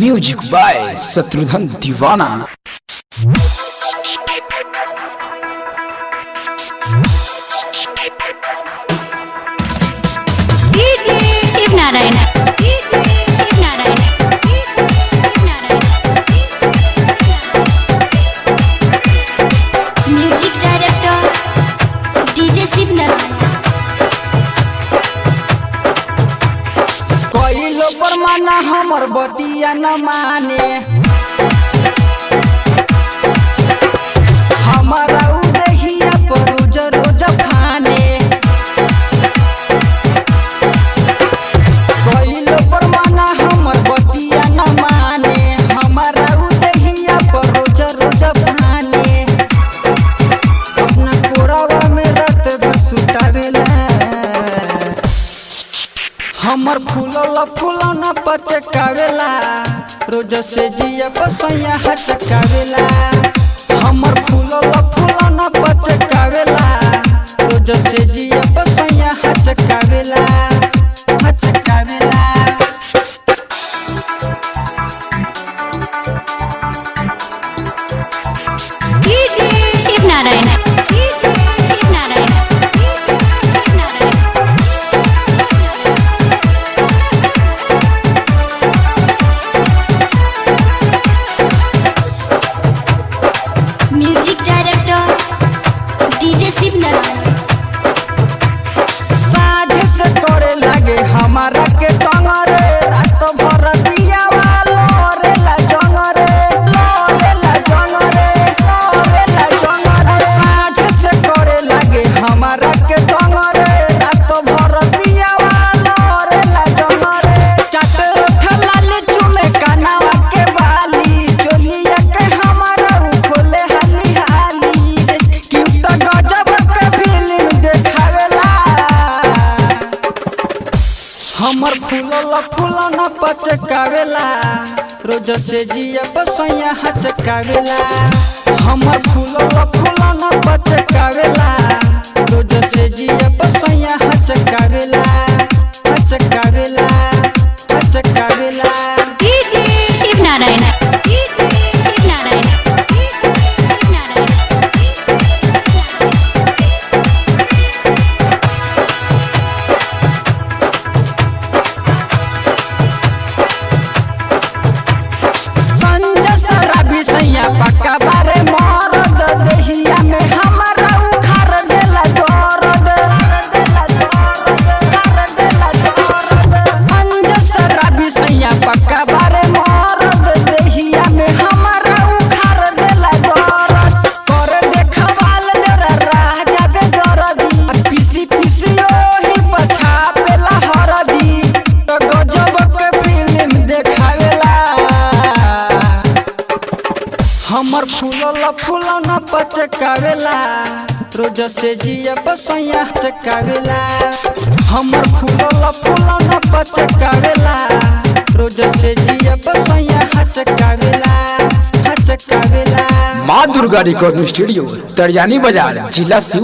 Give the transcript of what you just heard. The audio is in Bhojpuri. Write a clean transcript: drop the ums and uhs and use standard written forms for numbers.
Music by Shatrughan Deewana. Shiv Narayan music director DJ Shiv Narayan. कोइलो परमाना हमर बतिया न माने, हमारा उदहिया पर रोज रोज फाने। कोइलो परमाना हमर बतिया न माने, हमारा उदहिया पर रोज रोज फाने। अपना कोरावा में रात भर सुतावेला, हमर फूलोला फूलौना पचकावेला, रोज से जिया बसैया हचकावेला। हमर फूलोला फूलौना पचकावेला, रोज से जिया बसैया हचकावेला हचकावेला। Shiv Narayan music director DJ Shiv Narayan. साझ से तोरे लागे हमारा के टंगरे, रात भर पियावा लोरेला जंगरे, लोरेला जंगरे, लोरेला जंगरे। साझ से तोरे लागे हमारा के टंगरे, रात भर पियावा लोरेला जंगरे। चाटे उठलाले चुमे कानावा के बाली, चोलिया के हमारा खोले हाली हाली रे। क्यों तो गजब के फिल्म देखावेला, हमर फूलोला फूलौना पचकावेला, रोज से जिया बसैया हचकावेला। हमर फूलोला फूलौना पचकावेला, रोज से जिया बसैया हचकावेला हचकावेला हचकावेला। शिव नारायण संजय शराबी सैया पक्का बारे मरद, देहिया में हमारा उखाड़ देला दर्द। संजय शराबी सैया पक्का बारे मरद, देहिया में हमारा उखाड़ देला दर्द। कर देखवाल देरा राजा बेदर्दी, पीसी पीसी ओही पछापेला हरदी। तो गजब के फिल्म देखावेला, हमर फूलोला फूलौना पचकावेला, रोज से जिया बसैया हचकावेला। हमर फूलोला फूलौना पचकावेला, रोज से जिया बसैया हचकावेला हचकावेला। माँ दुर्गा रिकॉर्डिंग स्टूडियो, तरियानी बाजार, जिला शिव।